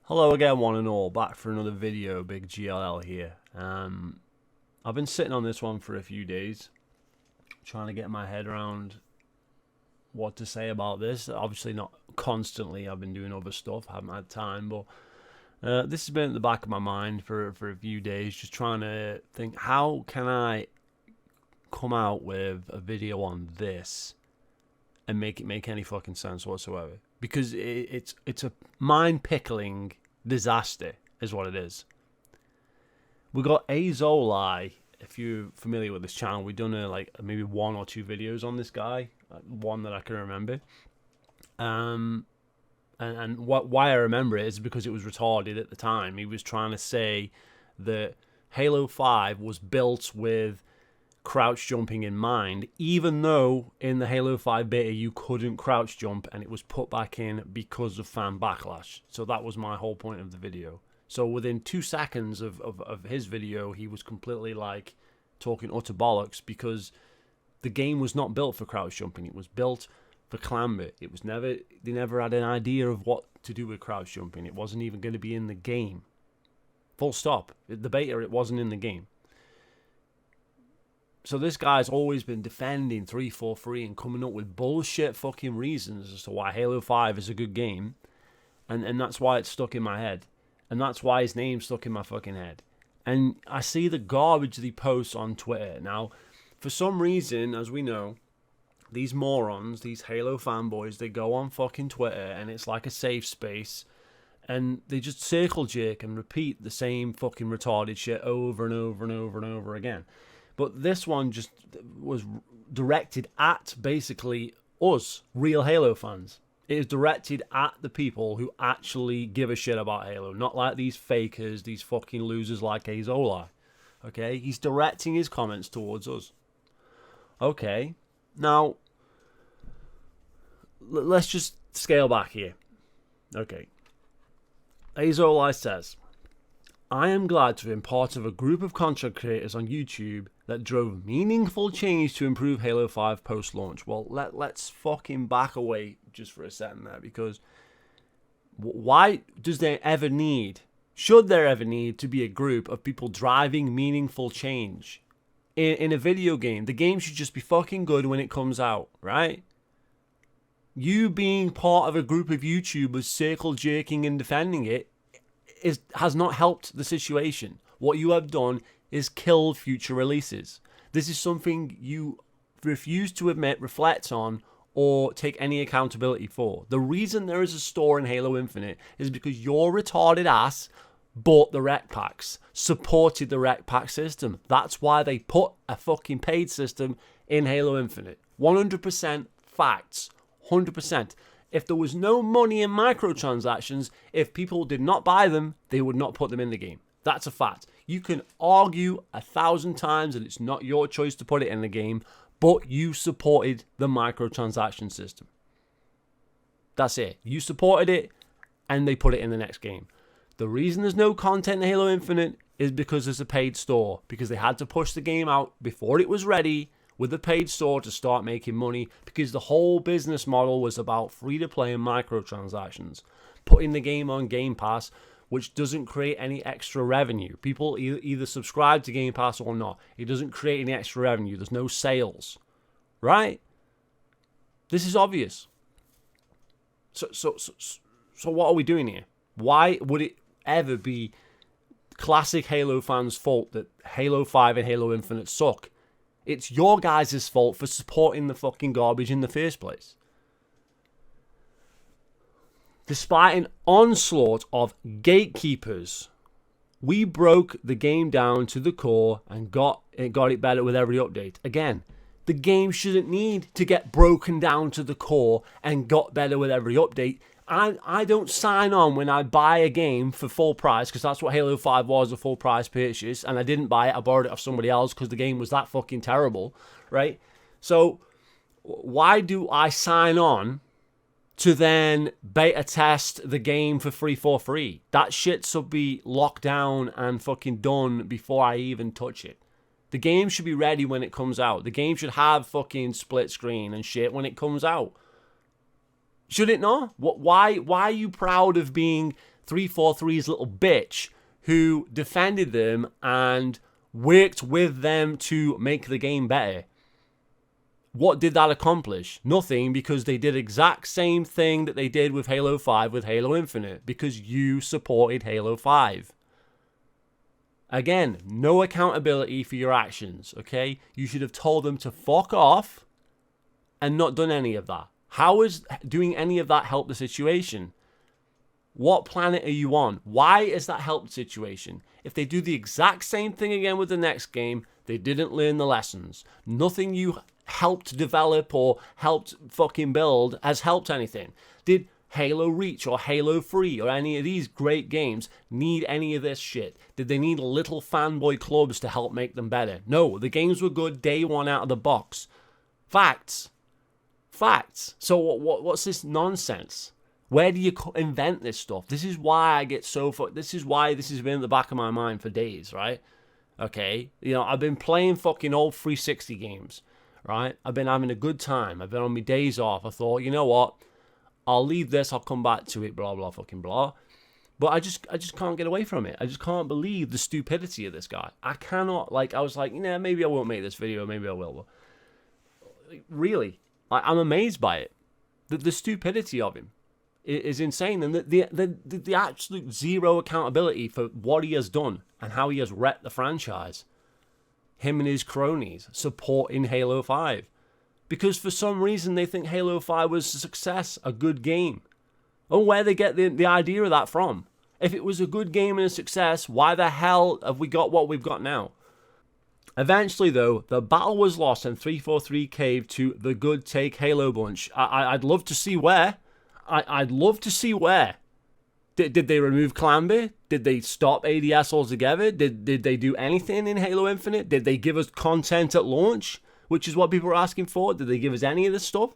Hello again, one and all, back for another video. Big GLL here. I've been sitting on this one for a few days, trying to get my head around what to say about this. Obviously not constantly, I've been doing other stuff, haven't had time, but this has been at the back of my mind for a few days, just trying to think, how can I come out with a video on this and make it make any fucking sense whatsoever? Because it's a mind-pickling disaster, is what it is. We got Aozolai. If you're familiar with this channel, we've done maybe one or two videos on this guy, one that I can remember. And why I remember it is because it was retarded at the time. He was trying to say that Halo 5 was built with crouch jumping in mind, even though in the Halo 5 beta you couldn't crouch jump, and it was put back in because of fan backlash. So that was my whole point of the video. So within 2 seconds of his video, he was completely like talking utter bollocks, because the game was not built for crouch jumping. It was built for clamber. It was they never had an idea of what to do with crouch jumping. It wasn't even going to be in the game. Full stop. The beta, it wasn't in the game. So this guy's always been defending 343 and coming up with bullshit fucking reasons as to why Halo 5 is a good game. And that's why it's stuck in my head. And that's why his name's stuck in my fucking head. And I see the garbage that he posts on Twitter. Now, for some reason, as we know, these morons, these Halo fanboys, they go on fucking Twitter and it's like a safe space. And they just circle jerk and repeat the same fucking retarded shit over and over and over and over again. But this one just was directed at basically us, real Halo fans. It is directed at the people who actually give a shit about Halo, not like these fakers, these fucking losers like Aozolai. Okay? He's directing his comments towards us. Okay. Now, let's just scale back here. Okay. Aozolai says, I am glad to have been part of a group of content creators on YouTube that drove meaningful change to improve Halo 5 post-launch. Well, let's fucking back away just for a second there, because why does there ever need, should there ever need to be a group of people driving meaningful change in a video game? The game should just be fucking good when it comes out, right? You being part of a group of YouTubers circle jerking and defending it has not helped the situation. What you have done is kill future releases. This is something you refuse to admit, reflect on, or take any accountability for. The reason there is a store in Halo Infinite is because your retarded ass bought the rec packs, supported the rec pack system. That's why they put a fucking paid system in Halo Infinite. 100% facts. 100%. If there was no money in microtransactions, if people did not buy them, they would not put them in the game. That's a fact. You can argue 1,000 times that it's not your choice to put it in the game, but you supported the microtransaction system. That's it. You supported it, and they put it in the next game. The reason there's no content in Halo Infinite is because there's a paid store, because they had to push the game out before it was ready with the paid store to start making money, because the whole business model was about free-to-play and microtransactions. Putting the game on Game Pass, which doesn't create any extra revenue. People either subscribe to Game Pass or not. It doesn't create any extra revenue. There's no sales. Right? This is obvious. So what are we doing here? Why would it ever be classic Halo fans' fault that Halo 5 and Halo Infinite suck? It's your guys' fault for supporting the fucking garbage in the first place. Despite an onslaught of gatekeepers, we broke the game down to the core and got it better with every update. Again, the game shouldn't need to get broken down to the core and got better with every update. I don't sign on when I buy a game for full price, because that's what Halo 5 was, a full price purchase, and I didn't buy it, I borrowed it off somebody else because the game was that fucking terrible, right? So why do I sign on to then beta test the game for free for free? That shit should be locked down and fucking done before I even touch it. The game should be ready when it comes out. The game should have fucking split screen and shit when it comes out. Should it not? Why are you proud of being 343's little bitch who defended them and worked with them to make the game better. What did that accomplish? Nothing, because they did exact same thing that they did with Halo 5 with Halo Infinite, because you supported Halo 5. Again, no accountability for your actions, okay? You should have told them to fuck off and not done any of that. How is doing any of that help the situation? What planet are you on? Why is that help the situation? If they do the exact same thing again with the next game, they didn't learn the lessons. Nothing you helped develop or helped fucking build has helped anything. Did Halo Reach or Halo 3 or any of these great games need any of this shit? Did they need little fanboy clubs to help make them better? No, the games were good day one out of the box. Facts. So what's this nonsense? Where do you invent this stuff? This is why I get so... This is why this has been in the back of my mind for days, right? Okay? You know, I've been playing fucking old 360 games, right? I've been having a good time. I've been on my days off. I thought, you know what? I'll leave this. I'll come back to it, blah, blah, fucking blah. But I just can't get away from it. I just can't believe the stupidity of this guy. I cannot, I was like, nah, maybe I won't make this video. Maybe I will. But really, I'm amazed by it. The stupidity of him is insane, and the absolute zero accountability for what he has done and how he has wrecked the franchise. Him and his cronies supporting Halo 5 because for some reason they think Halo 5 was a success, a good game. Oh, where they get the idea of that from? If it was a good game and a success, why the hell have we got what we've got now? Eventually, though, the battle was lost and 343 caved to the good take Halo bunch. I'd love to see where. I'd love to see where. Did they remove Clamby? Did they stop ADS altogether? Did they do anything in Halo Infinite? Did they give us content at launch? Which is what people are asking for. Did they give us any of this stuff?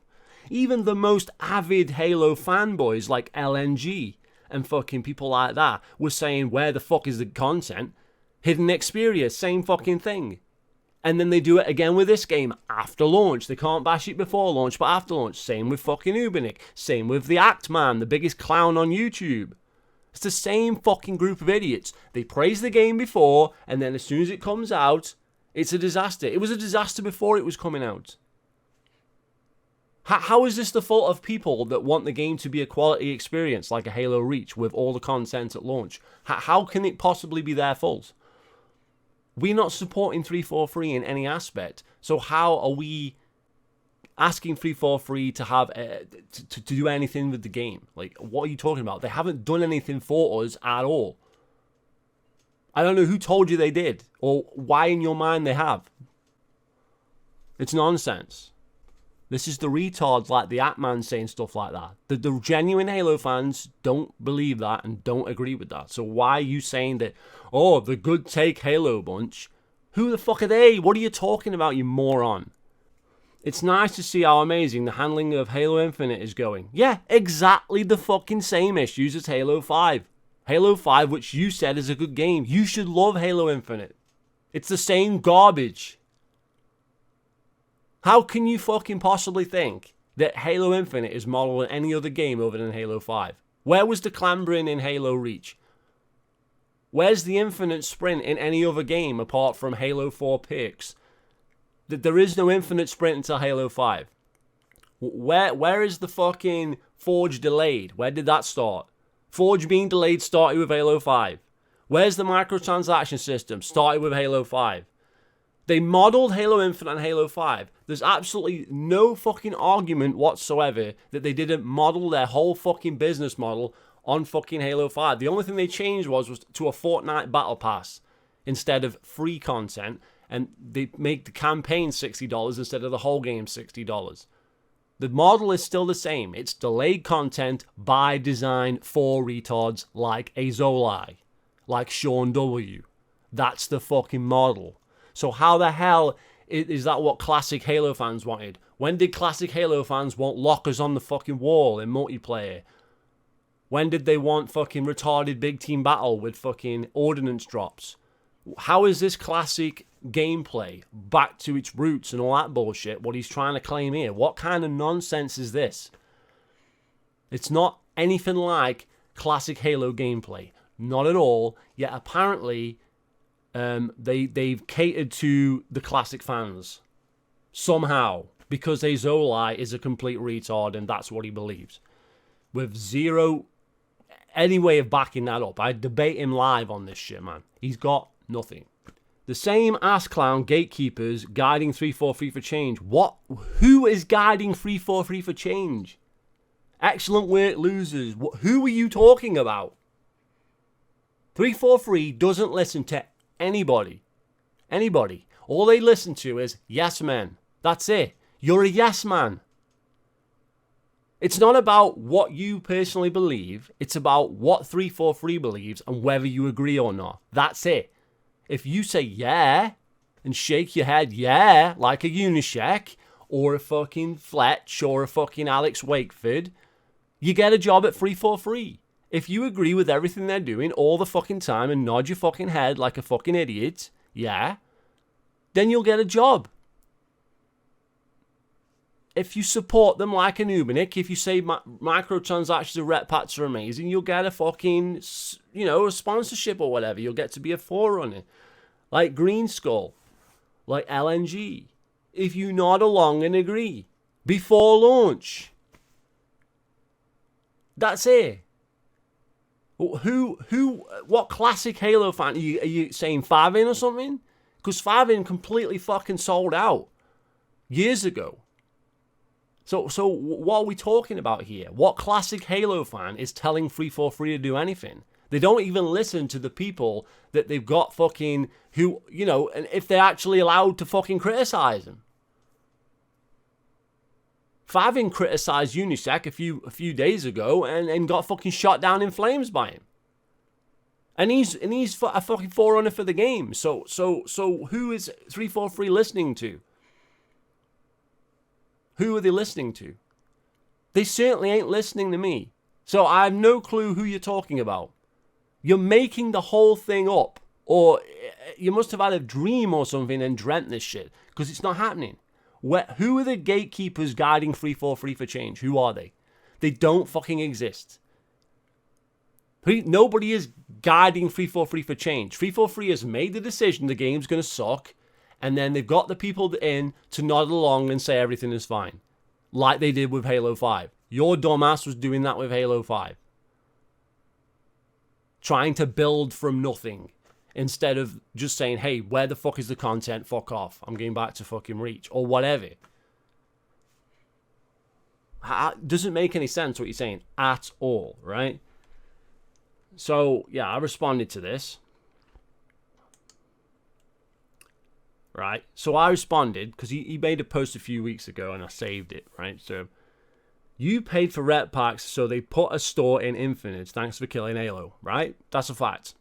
Even the most avid Halo fanboys like LNG and fucking people like that were saying, where the fuck is the content? Hidden Xperia, same fucking thing. And then they do it again with this game after launch. They can't bash it before launch, but after launch. Same with fucking Ubernick. Same with the Act Man, the biggest clown on YouTube. It's the same fucking group of idiots. They praise the game before, and then as soon as it comes out, it's a disaster. It was a disaster before it was coming out. How is this the fault of people that want the game to be a quality experience like a Halo Reach with all the content at launch? How can it possibly be their fault? We're not supporting 343 in any aspect. So how are we asking 343 to have to do anything with the game? Like, what are you talking about? They haven't done anything for us at all. I don't know who told you they did or why in your mind they have. It's nonsense. This is the retards like the Atman saying stuff like that. The genuine Halo fans don't believe that and don't agree with that. So why are you saying that, oh, the good take Halo bunch? Who the fuck are they? What are you talking about, you moron? It's nice to see how amazing the handling of Halo Infinite is going. Yeah, exactly the fucking same issues as Halo 5. Halo 5, which you said is a good game. You should love Halo Infinite. It's the same garbage. How can you fucking possibly think that Halo Infinite is modeled in any other game other than Halo 5? Where was the clambering in Halo Reach? Where's the infinite sprint in any other game apart from Halo 4 picks? There is no infinite sprint until Halo 5. Where is the fucking Forge delayed? Where did that start? Forge being delayed started with Halo 5. Where's the microtransaction system? Started with Halo 5. They modeled Halo Infinite and Halo 5. There's absolutely no fucking argument whatsoever that they didn't model their whole fucking business model on fucking Halo 5. The only thing they changed was to a Fortnite Battle Pass instead of free content, and they make the campaign $60 instead of the whole game $60. The model is still the same. It's delayed content by design for retards like Aozolai, like Sean W. That's the fucking model. So how the hell is that what classic Halo fans wanted? When did classic Halo fans want lockers on the fucking wall in multiplayer? When did they want fucking retarded big team battle with fucking ordnance drops? How is this classic gameplay back to its roots and all that bullshit, what he's trying to claim here? What kind of nonsense is this? It's not anything like classic Halo gameplay. Not at all. Yet apparently, they've catered to the classic fans somehow, because Aozolai is a complete retard and that's what he believes, with zero any way of backing that up. I debate him live on this shit, man. He's got nothing. The same ass clown gatekeepers guiding 343 for change. What? Who is guiding 343 for change? Excellent work, losers. Who are you talking about? 343 doesn't listen to anybody. Anybody. All they listen to is yes men. That's it. You're a yes man. It's not about what you personally believe. It's about what 343 believes and whether you agree or not. That's it. If you say yeah and shake your head yeah like a Unisheck or a fucking Fletch or a fucking Alex Wakeford, you get a job at 343. If you agree with everything they're doing all the fucking time and nod your fucking head like a fucking idiot, yeah, then you'll get a job. If you support them like an Ubernick, if you say microtransactions and rep packs are amazing, you'll get a fucking, a sponsorship or whatever. You'll get to be a forerunner. Like Green Skull. Like LNG. If you nod along and agree. Before launch. That's it. What classic Halo fan? Are you saying Favin or something? Because Favin completely fucking sold out. Years ago. So what are we talking about here? What classic Halo fan is telling 343 to do anything? They don't even listen to the people that they've got fucking who, and if they're actually allowed to fucking criticize them. Favin criticized Unisec a few days ago and got fucking shot down in flames by him. And he's a fucking forerunner for the game. So who is 343 listening to? Who are they listening to? They certainly ain't listening to me. So I have no clue who you're talking about. You're making the whole thing up. Or you must have had a dream or something and dreamt this shit. Because it's not happening. Who are the gatekeepers guiding 343 for change? Who are they? They don't fucking exist. Nobody is guiding 343 for change. 343 has made the decision the game's going to suck. And then they've got the people in to nod along and say everything is fine. Like they did with Halo 5. Your dumbass was doing that with Halo 5. Trying to build from nothing. Instead of just saying, hey, where the fuck is the content? Fuck off. I'm going back to fucking Reach. Or whatever. Doesn't make any sense what you're saying. At all, right? So, yeah, I responded to this. Right, so I responded because he made a post a few weeks ago and I saved it. Right, so you paid for rep packs, so they put a store in Infinite. Thanks for killing Halo. Right, that's a fact.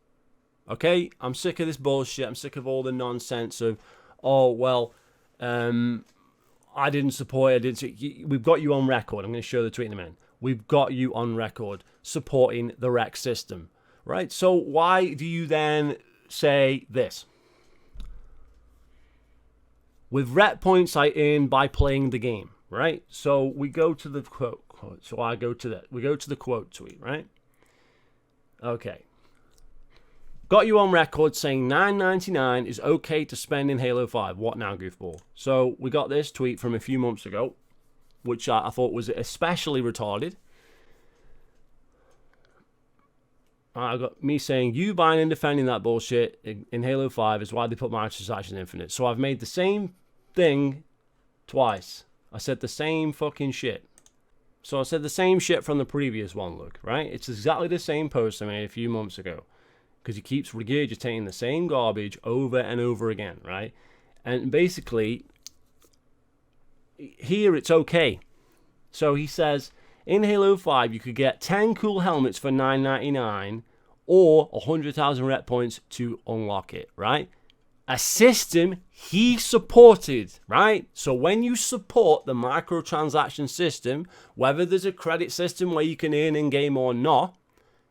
Okay, I'm sick of this bullshit. I'm sick of all the nonsense of, oh well, I didn't support it. We've got you on record. I'm going to show the tweet in a minute. We've got you on record supporting the rec system. Right, so why do you then say this? With rep points I earn by playing the game, right? So we go to the quote. So I go to that. We go to the quote tweet, right? Okay. Got you on record saying $9.99 is okay to spend in Halo 5. What now, goofball? So we got this tweet from a few months ago, which I thought was especially retarded. I got me saying, you buying and defending that bullshit in Halo 5 is why they put Microtransactions Infinite. So I've made the same thing twice. I said the same fucking shit. So I said the same shit from the previous one, look, right? It's exactly the same post I made a few months ago. Because he keeps regurgitating the same garbage over and over again, right? And basically, here it's okay. So he says, in Halo 5, you could get 10 cool helmets for $9.99 or 100,000 rep points to unlock it, right? A system he supported, right? So when you support the microtransaction system, whether there's a credit system where you can earn in-game or not,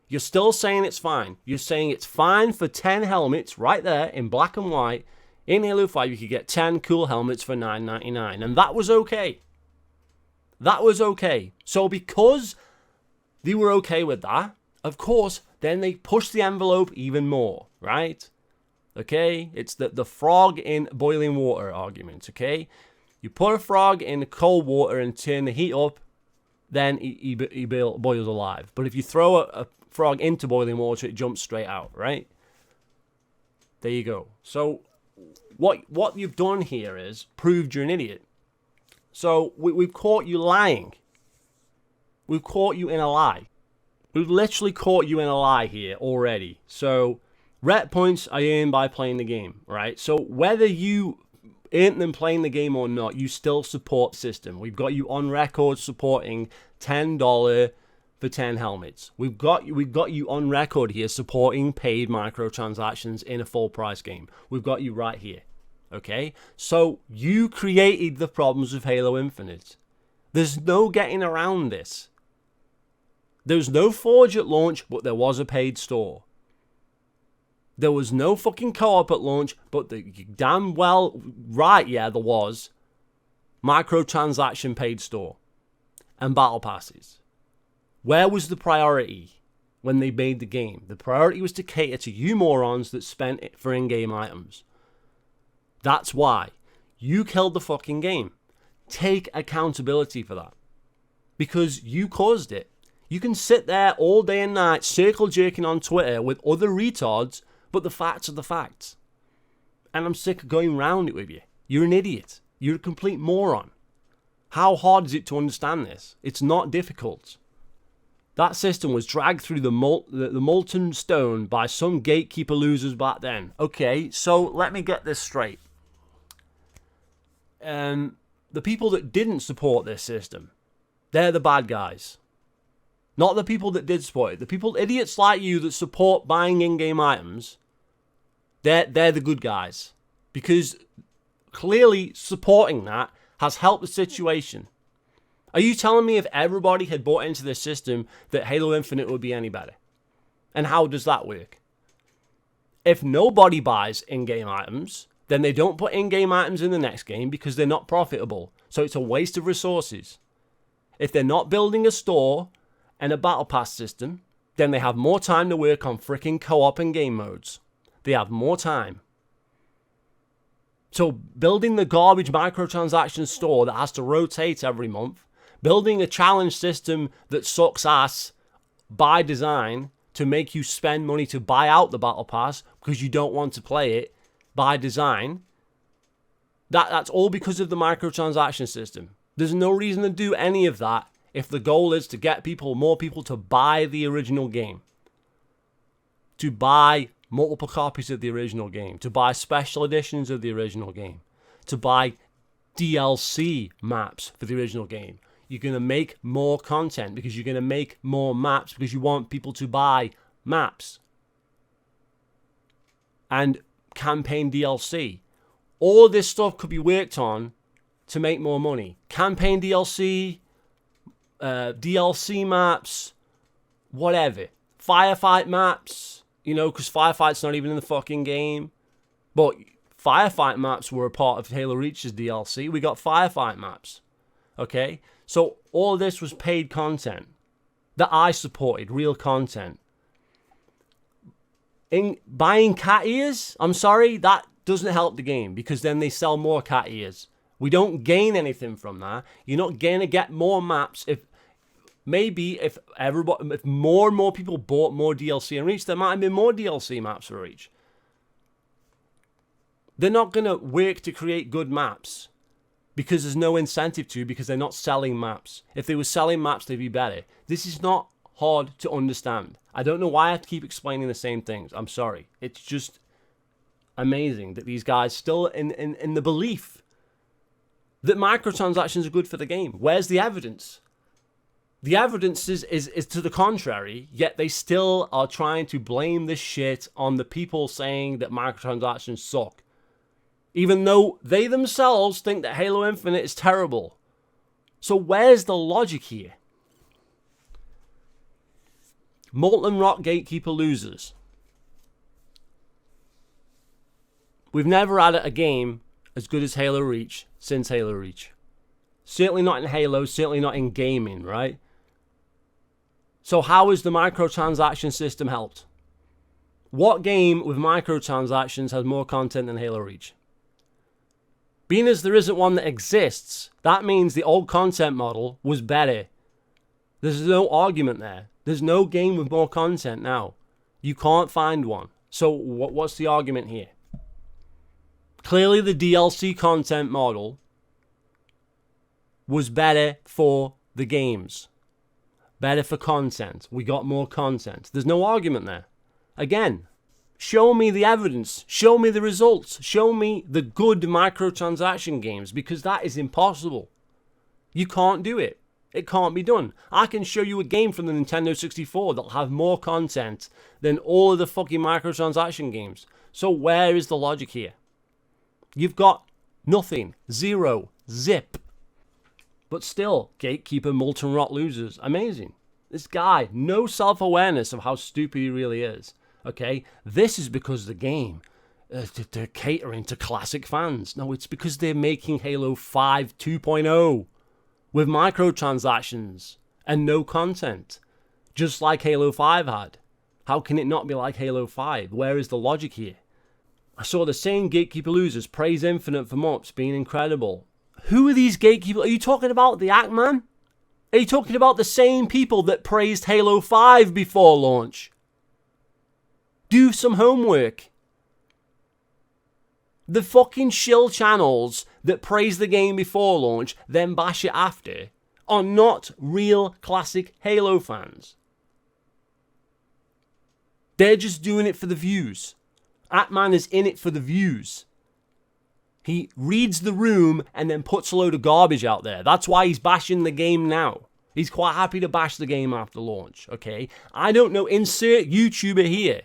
you're still saying it's fine. You're saying it's fine for 10 helmets right there in black and white. In Halo 5, you could get 10 cool helmets for $9.99. And that was okay. That was okay. So because they were okay with that, of course, then they push the envelope even more, right? Okay? It's the frog in boiling water argument, okay? You put a frog in cold water and turn the heat up, then he boils alive. But if you throw a frog into boiling water, it jumps straight out, right? There you go. So what you've done here is proved you're an idiot. So we've caught you lying. We've caught you in a lie. We've literally caught you in a lie here already. So rep points are earned by playing the game, right? So whether you earn them playing the game or not, you still support the system. We've got you on record supporting $10 for 10 helmets. We've got you on record here supporting paid microtransactions in a full price game. We've got you right here. Okay? So you created the problems of Halo Infinite. There's no getting around this. There's no Forge at launch, but there was a paid store. There was no fucking co-op at launch, but the damn well right, yeah, there was microtransaction paid store and battle passes. Where was the priority when they made the game? The priority was to cater to you morons that spent it for in-game items. That's why you killed the fucking game. Take accountability for that. Because you caused it. You can sit there all day and night circle jerking on Twitter with other retards, but the facts are the facts. And I'm sick of going round it with you. You're an idiot. You're a complete moron. How hard is it to understand this? It's not difficult. That system was dragged through the molten stone by some gatekeeper losers back then. Okay, so let me get this straight. The people that didn't support this system, they're the bad guys. Not the people that did support it. The people, idiots like you that support buying in-game items, they're the good guys. Because clearly supporting that has helped the situation. Are you telling me if everybody had bought into this system that Halo Infinite would be any better? And how does that work? If nobody buys in-game items, then they don't put in-game items in the next game because they're not profitable. So it's a waste of resources. If they're not building a store and a battle pass system, then they have more time to work on freaking co-op and game modes. They have more time. So building the garbage microtransaction store that has to rotate every month, building a challenge system that sucks ass by design to make you spend money to buy out the battle pass because you don't want to play it by design, that's all because of the microtransaction system. There's no reason to do any of that if the goal is to get more people to buy the original game, to buy multiple copies of the original game, to buy special editions of the original game, to buy DLC maps for the original game. You're going to make more content because you're going to make more maps because you want people to buy maps. And campaign DLC. All this stuff could be worked on to make more money. Campaign DLC, DLC maps, whatever. Firefight maps, because Firefight's not even in the fucking game. But Firefight maps were a part of Halo Reach's DLC. We got Firefight maps. Okay? So all this was paid content that I supported, real content. In buying cat ears, I'm sorry, that doesn't help the game because then they sell more cat ears. We don't gain anything from that. You're not going to get more maps. If more and more people bought more DLC in Reach, there might have been more DLC maps for Reach. They're not going to work to create good maps because there's no incentive to, because they're not selling maps. If they were selling maps, they'd be better. This is not hard to understand. I don't know why I have to keep explaining the same things. I'm sorry. It's just amazing that these guys still in the belief that microtransactions are good for the game. Where's the evidence? The evidence is to the contrary, yet they still are trying to blame this shit on the people saying that microtransactions suck. Even though they themselves think that Halo Infinite is terrible. So where's the logic here? Molten Rock Gatekeeper losers. We've never had a game as good as Halo Reach since Halo Reach. Certainly not in Halo, certainly not in gaming, right? So how has the microtransaction system helped? What game with microtransactions has more content than Halo Reach? Being as there isn't one that exists, that means the old content model was better. There's no argument there. There's no game with more content now. You can't find one. So what's the argument here? Clearly the DLC content model was better for the games. Better for content. We got more content. There's no argument there. Again, show me the evidence. Show me the results. Show me the good microtransaction games, because that is impossible. You can't do it. It can't be done. I can show you a game from the Nintendo 64 that'll have more content than all of the fucking microtransaction games. So where is the logic here? You've got nothing. Zero. Zip. But still, Gatekeeper Molten Rot losers. Amazing. This guy, no self-awareness of how stupid he really is. Okay? This is because the game, they're catering to classic fans. No, it's because they're making Halo 5 2.0 with microtransactions and no content. Just like Halo 5 had. How can it not be like Halo 5? Where is the logic here? I saw the same Gatekeeper losers praise Infinite for months being incredible. Who are these gatekeepers? Are you talking about the Ackman? Are you talking about the same people that praised Halo 5 before launch? Do some homework. The fucking shill channels that praise the game before launch, then bash it after, are not real classic Halo fans. They're just doing it for the views. Ackman is in it for the views. He reads the room and then puts a load of garbage out there. That's why he's bashing the game now. He's quite happy to bash the game after launch, okay? I don't know, insert YouTuber here.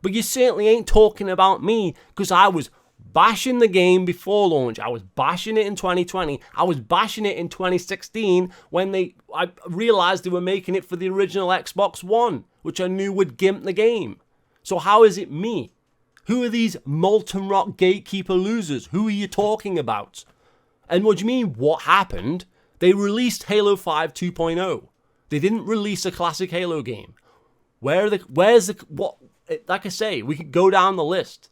But you certainly ain't talking about me, because I was bashing the game before launch. I was bashing it in 2020. I was bashing it in 2016 when I realized they were making it for the original Xbox One, which I knew would gimp the game. So how is it me? Who are these Molten Rock Gatekeeper losers? Who are you talking about? And what do you mean, what happened? They released Halo 5 2.0. They didn't release a classic Halo game. Where's the, what, like I say, we could go down the list.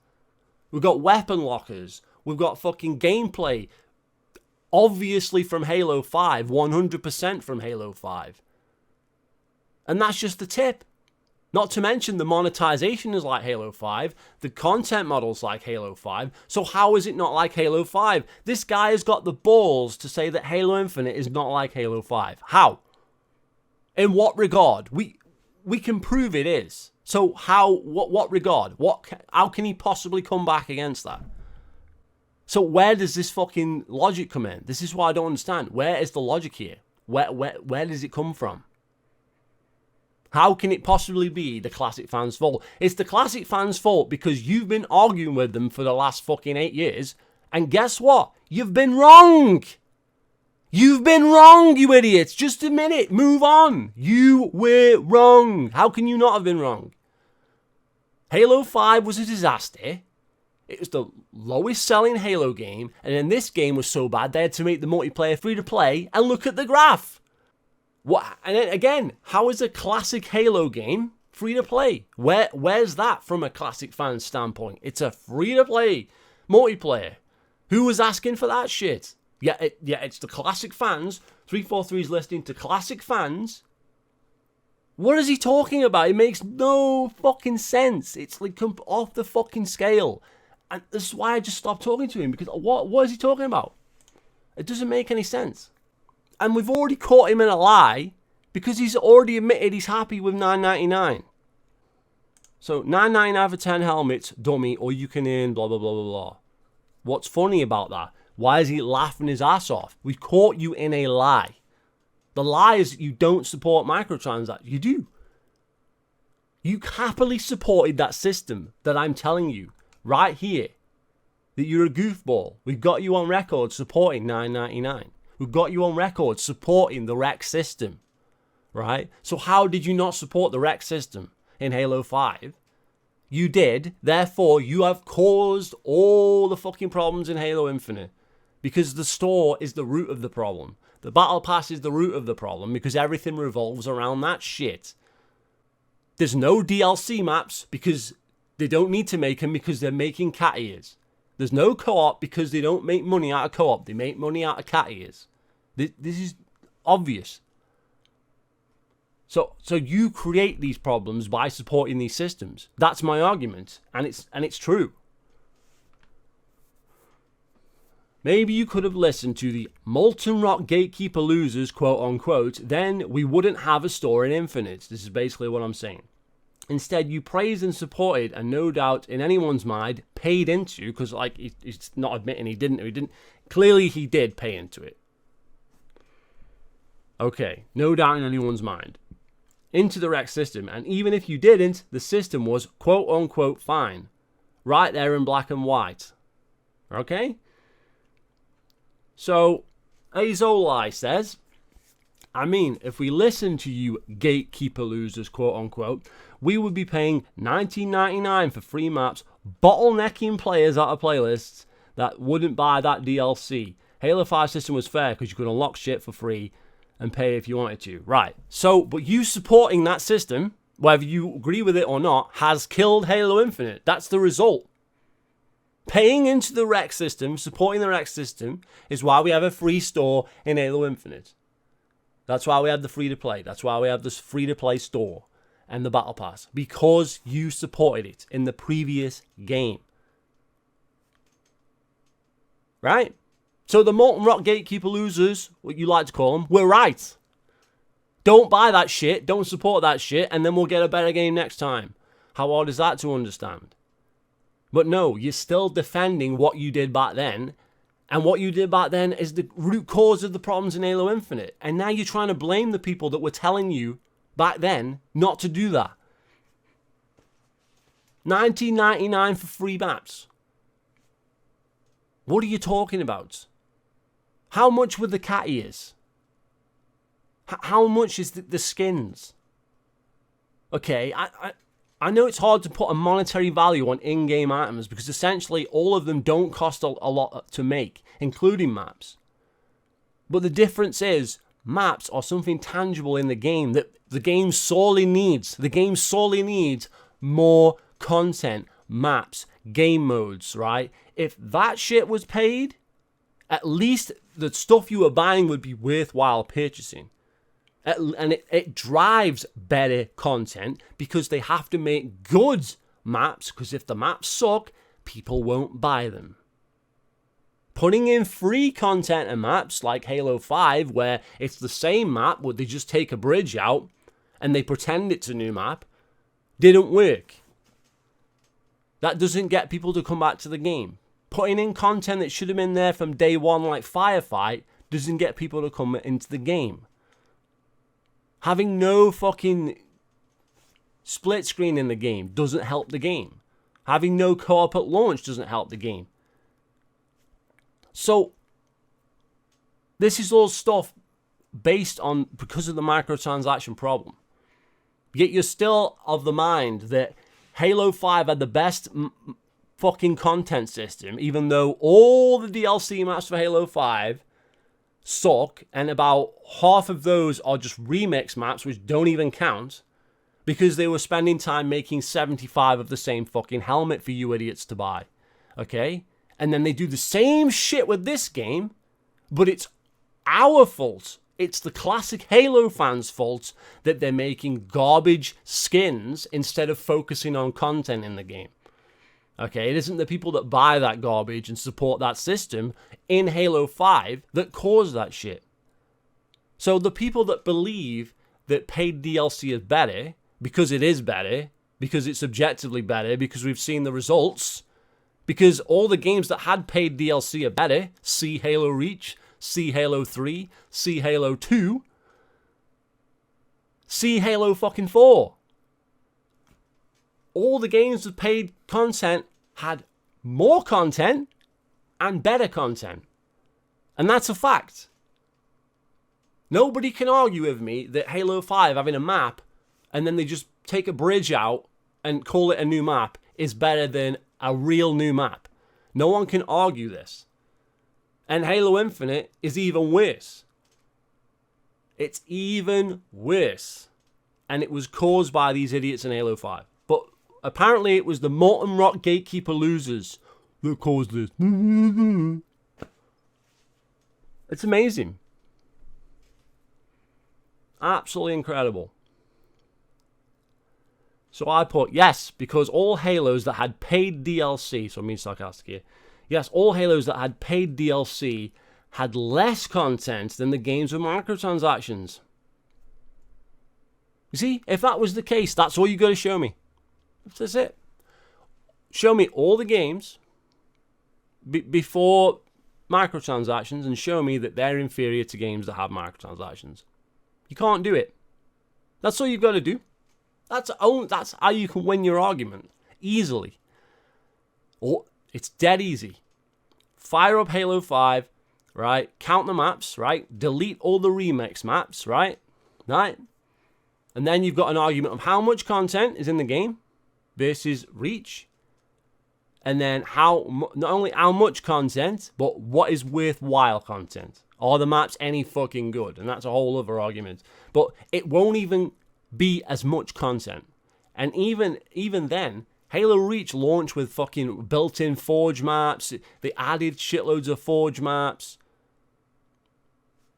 We've got weapon lockers. We've got fucking gameplay. Obviously from Halo 5, 100% from Halo 5. And that's just the tip. Not to mention the monetization is like Halo 5, the content model's like Halo 5, so how is it not like Halo 5? This guy has got the balls to say that Halo Infinite is not like Halo 5. How? In what regard? We can prove it is. So how, what regard? How can he possibly come back against that? So where does this fucking logic come in? This is what I don't understand. Where is the logic here? Where does it come from? How can it possibly be the classic fans' fault? It's the classic fans' fault because you've been arguing with them for the last fucking 8 years. And guess what? You've been wrong. You've been wrong, you idiots. Just admit it. Move on. You were wrong. How can you not have been wrong? Halo 5 was a disaster. It was the lowest selling Halo game. And then this game was so bad they had to make the multiplayer free to play. And look at the graph. What? And then again, how is a classic Halo game free to play? Where's that from a classic fan standpoint? It's a free to play multiplayer. Who was asking for that shit? Yeah, it's the classic fans. 343's listening to classic fans. What is he talking about? It makes no fucking sense. It's like off the fucking scale. And this is why I just stopped talking to him, because what is he talking about? It doesn't make any sense. And we've already caught him in a lie because he's already admitted he's happy with $9.99. So $9.99 for 10 helmets, dummy, or you can earn blah, blah, blah, blah, blah. What's funny about that? Why is he laughing his ass off? We've caught you in a lie. The lie is that you don't support microtransactions. You do. You happily supported that system that I'm telling you right here. That you're a goofball. We've got you on record supporting $9.99. We've got you on record supporting the rec system, right? So how did you not support the rec system in Halo 5? You did. Therefore, you have caused all the fucking problems in Halo Infinite. Because the store is the root of the problem. The battle pass is the root of the problem because everything revolves around that shit. There's no DLC maps because they don't need to make them because they're making cat ears. There's no co-op because they don't make money out of co-op. They make money out of cat ears. This is obvious. So you create these problems by supporting these systems. That's my argument, and it's true. Maybe you could have listened to the Molten Rock Gatekeeper losers, quote unquote, then we wouldn't have a store in Infinite. This is basically what I'm saying. Instead, you praised and supported, and no doubt in anyone's mind, paid into, because like he's not admitting he didn't. Clearly he did pay into it. Okay, no doubt in anyone's mind. Into the rec system, and even if you didn't, the system was quote unquote fine. Right there in black and white. Okay? So, Aozolai says, I mean, if we listen to you gatekeeper losers, quote unquote, we would be paying $19.99 for free maps, bottlenecking players out of playlists that wouldn't buy that DLC. Halo 5 system was fair because you could unlock shit for free and pay if you wanted to. Right. So, but you supporting that system, whether you agree with it or not, has killed Halo Infinite. That's the result. Paying into the rec system, supporting the rec system, is why we have a free store in Halo Infinite. That's why we have the free-to-play. That's why we have this free-to-play store and the Battle Pass. Because you supported it in the previous game. Right? So the Molten Rock Gatekeeper losers, what you like to call them, were right. Don't buy that shit, don't support that shit, and then we'll get a better game next time. How hard is that to understand? But no, you're still defending what you did back then. And what you did back then is the root cause of the problems in Halo Infinite. And now you're trying to blame the people that were telling you back then not to do that. $19.99 for free maps. What are you talking about? How much were the cat ears? How much is the skins? Okay, I know it's hard to put a monetary value on in-game items because essentially all of them don't cost a lot to make, including maps. But the difference is maps are something tangible in the game that the game sorely needs. The game sorely needs more content, maps, game modes, right? If that shit was paid, at least the stuff you were buying would be worthwhile purchasing. And it drives better content because they have to make good maps, because if the maps suck, people won't buy them. Putting in free content and maps like Halo 5, where it's the same map, but they just take a bridge out and they pretend it's a new map, didn't work. That doesn't get people to come back to the game. Putting in content that should have been there from day one, like Firefight, doesn't get people to come into the game. Having no fucking split screen in the game doesn't help the game. Having no co-op at launch doesn't help the game. So, this is all stuff based on, because of the microtransaction problem. Yet you're still of the mind that Halo 5 had the best fucking content system, even though all the DLC maps for Halo 5 suck, and about half of those are just remix maps which don't even count because they were spending time making 75 of the same fucking helmet for you idiots to buy. Okay? And then they do the same shit with this game, but it's our fault. It's the classic Halo fans' fault that they're making garbage skins instead of focusing on content in the game. Okay, it isn't the people that buy that garbage and support that system in Halo 5 that cause that shit. So the people that believe that paid DLC is better, because it is better, because it's objectively better, because we've seen the results, because all the games that had paid DLC are better, see Halo Reach, see Halo 3, see Halo 2, see Halo fucking 4. All the games with paid content had more content and better content. And that's a fact. Nobody can argue with me that Halo 5 having a map and then they just take a bridge out and call it a new map is better than a real new map. No one can argue this. And Halo Infinite is even worse. It's even worse. and it was caused by these idiots in Halo 5. But apparently it was the Molten Rock Gatekeeper losers that caused this. It's amazing. Absolutely incredible. So I put yes, because all Halos that had paid DLC, so I'm being sarcastic here. Yes, all Halos that had paid DLC had less content than the games with microtransactions. You see, if that was the case, that's all you got to show me. That's it. Show me all the games before microtransactions and show me that they're inferior to games that have microtransactions. You can't do it. That's all you've got to do. That's how you can win your argument easily. Or it's dead easy. Fire up Halo 5, right? Count the maps, right? Delete all the remix maps, right? Right? And then you've got an argument of how much content is in the game versus reach. And then not only how much content, but what is worthwhile content. Are the maps any fucking good? And that's a whole other argument. But it won't even be as much content. And even then, Halo Reach launched with fucking built-in Forge maps. They added shitloads of Forge maps.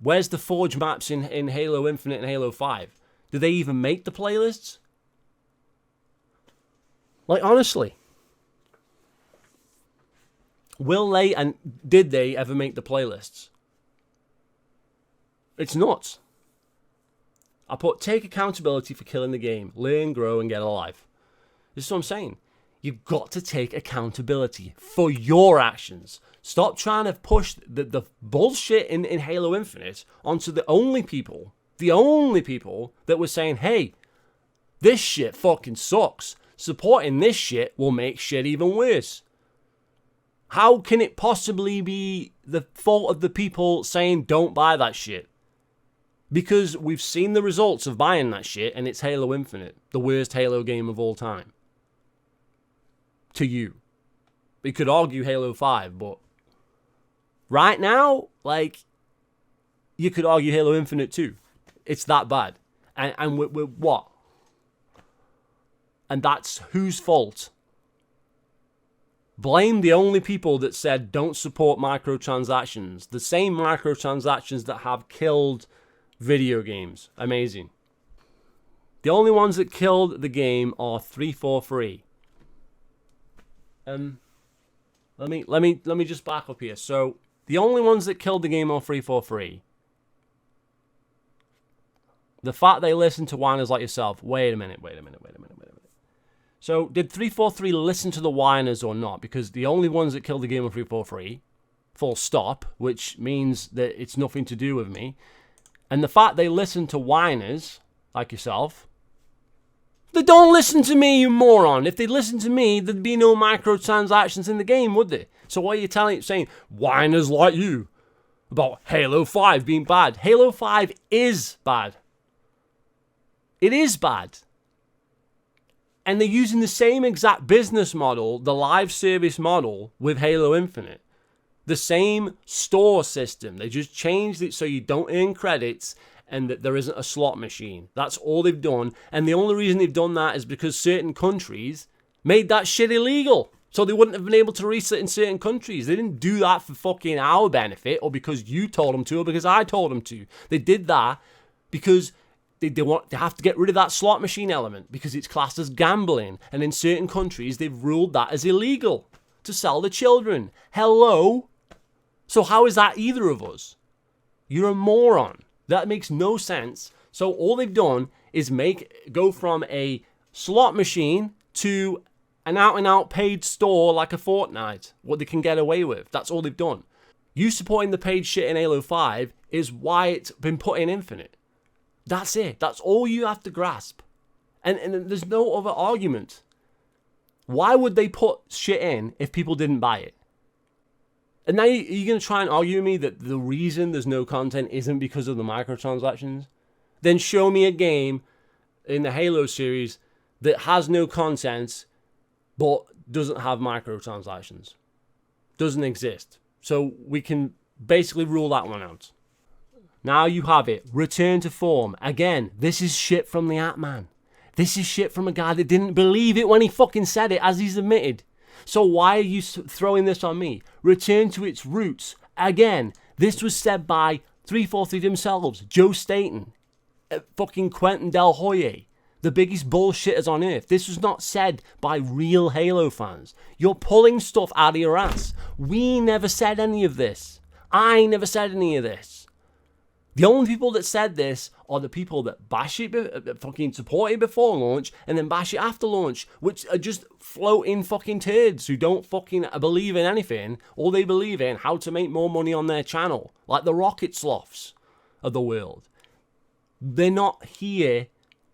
Where's the Forge maps in Halo Infinite and Halo 5? Do they even make the playlists? Like, honestly. Will they and did they ever make the playlists? It's nuts. I put take accountability for killing the game. Learn, grow, and get alive. This is what I'm saying. You've got to take accountability for your actions. Stop trying to push the bullshit in Halo Infinite onto the only people that were saying, hey, this shit fucking sucks. Supporting this shit will make shit even worse. How can it possibly be the fault of the people saying don't buy that shit? Because we've seen the results of buying that shit, and it's Halo Infinite, the worst Halo game of all time. To you. We could argue Halo 5, but right now, like, you could argue Halo Infinite too. It's that bad. And we're what? And that's whose fault? Blame the only people that said don't support microtransactions. The same microtransactions that have killed video games. Amazing. The only ones that killed the game are 343. Let me just back up here. So the only ones that killed the game are 343. The fact they listen to whiners like yourself. Wait a minute. So did 343 listen to the whiners or not? Because the only ones that killed the game are 343. Full stop. Which means that it's nothing to do with me. And the fact they listen to whiners like yourself. They don't listen to me, you moron. If they listened to me, there'd be no microtransactions in the game, would there? So what are you saying whiners like you about Halo 5 being bad? Halo 5 is bad. It is bad. And they're using the same exact business model, the live service model, with Halo Infinite. The same store system. They just changed it so you don't earn credits and that there isn't a slot machine. That's all they've done. And the only reason they've done that is because certain countries made that shit illegal. So they wouldn't have been able to reset in certain countries. They didn't do that for fucking our benefit or because you told them to or because I told them to. They did that because they have to get rid of that slot machine element because it's classed as gambling. And in certain countries, they've ruled that as illegal to sell to children. Hello? So how is that either of us? You're a moron. That makes no sense. So all they've done is go from a slot machine to an out-and-out paid store like a Fortnite. What they can get away with. That's all they've done. You supporting the paid shit in Halo 5 is why it's been put in Infinite. That's it. That's all you have to grasp. And there's no other argument. Why would they put shit in if people didn't buy it? And now you're going to try and argue with me that the reason there's no content isn't because of the microtransactions? Then show me a game in the Halo series that has no content but doesn't have microtransactions. Doesn't exist. So we can basically rule that one out. Now you have it. Return to form. Again, this is shit from the app, man. This is shit from a guy that didn't believe it when he fucking said it, as he's admitted. So why are you throwing this on me? Return to its roots. Again, this was said by 343 themselves, Joe Staten, fucking Quentin Del Hoye, the biggest bullshitters on earth. This was not said by real Halo fans. You're pulling stuff out of your ass. We never said any of this. I never said any of this. The only people that said this are the people that bash it, fucking support it before launch, and then bash it after launch, which are just floating fucking turds who don't fucking believe in anything. All they believe in how to make more money on their channel, like the rocket sloths of the world. They're not here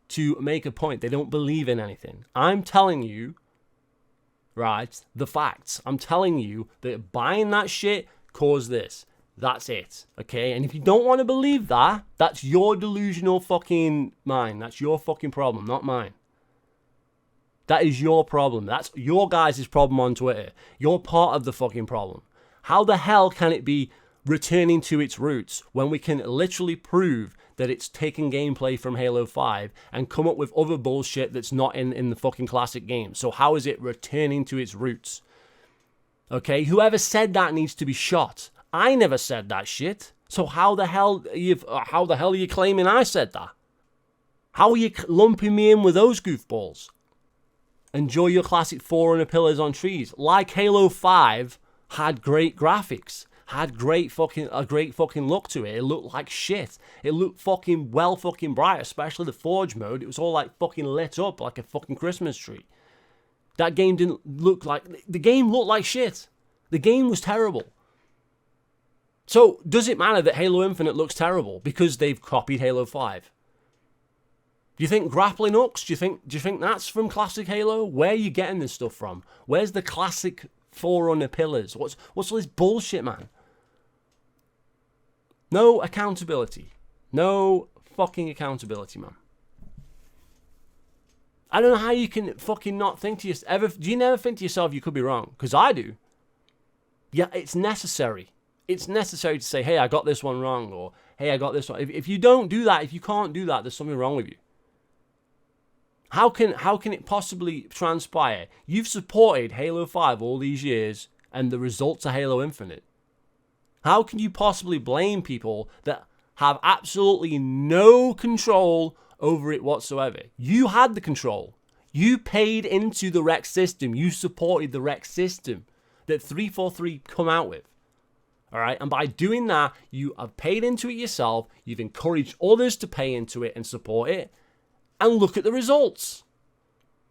to make a point. They don't believe in anything. I'm telling you, right, the facts. I'm telling you that buying that shit caused this. That's it, okay? And if you don't want to believe that, that's your delusional fucking mind. That's your fucking problem, not mine. That is your problem. That's your guys' problem on Twitter. You're part of the fucking problem. How the hell can it be returning to its roots when we can literally prove that it's taken gameplay from Halo 5 and come up with other bullshit that's not in the fucking classic game? So how is it returning to its roots? Okay, whoever said that needs to be shot. I never said that shit. So how the hell are you claiming I said that? How are you lumping me in with those goofballs? Enjoy your classic 400 pillars on trees. Like Halo 5 had great graphics, had a great fucking look to it. It looked like shit. It looked fucking bright, especially the Forge mode. It was all like fucking lit up like a fucking Christmas tree. That game didn't look like, the game looked like shit. The game was terrible. So, does it matter that Halo Infinite looks terrible because they've copied Halo 5? Do you think grappling hooks? Do you think that's from classic Halo? Where are you getting this stuff from? Where's the classic Forerunner pillars? What's all this bullshit, man? No accountability. No fucking accountability, man. I don't know how you can fucking not think to yourself. Do you never think to yourself you could be wrong? Because I do. Yeah, it's necessary. It's necessary to say, hey, I got this one wrong, or hey, I got this one. If you don't do that, if you can't do that, there's something wrong with you. How can it possibly transpire? You've supported Halo 5 all these years, and the results are Halo Infinite. How can you possibly blame people that have absolutely no control over it whatsoever? You had the control. You paid into the rec system. You supported the rec system that 343 come out with. All right, and by doing that, you have paid into it yourself. You've encouraged others to pay into it and support it. And look at the results.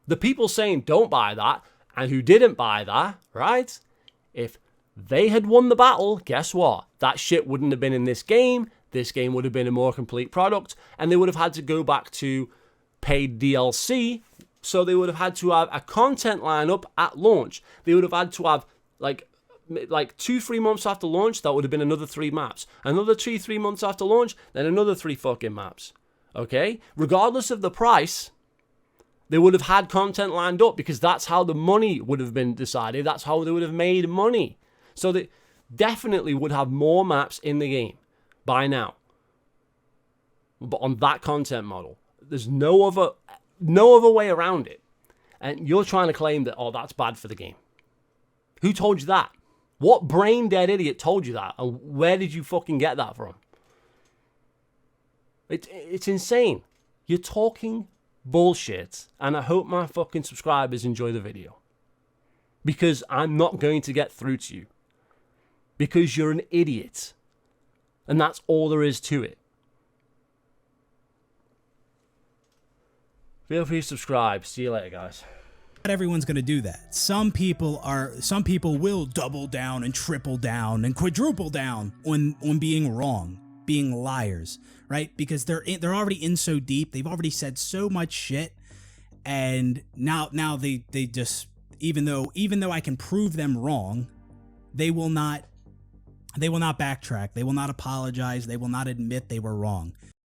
The people saying don't buy that and who didn't buy that, right? If they had won the battle, guess what? That shit wouldn't have been in this game. This game would have been a more complete product. And they would have had to go back to paid DLC. So they would have had to have a content lineup at launch. They would have had to have like 2-3 months after launch, that would have been another 3 maps. Another 3 months after launch, then another 3 fucking maps. Okay? Regardless of the price, they would have had content lined up because that's how the money would have been decided. That's how they would have made money. So they definitely would have more maps in the game by now. But on that content model, there's no other way around it. And you're trying to claim that, oh, that's bad for the game. Who told you that? What brain dead idiot told you that? And where did you fucking get that from? It's insane. You're talking bullshit. And I hope my fucking subscribers enjoy the video. Because I'm not going to get through to you. Because you're an idiot. And that's all there is to it. Feel free to subscribe. See you later, guys. Not everyone's going to do that. Some people will double down and triple down and quadruple down on being wrong, being liars, right? Because they're already in so deep. They've already said so much shit, and now they just, even though I can prove them wrong, they will not backtrack. They will not apologize. They will not admit they were wrong.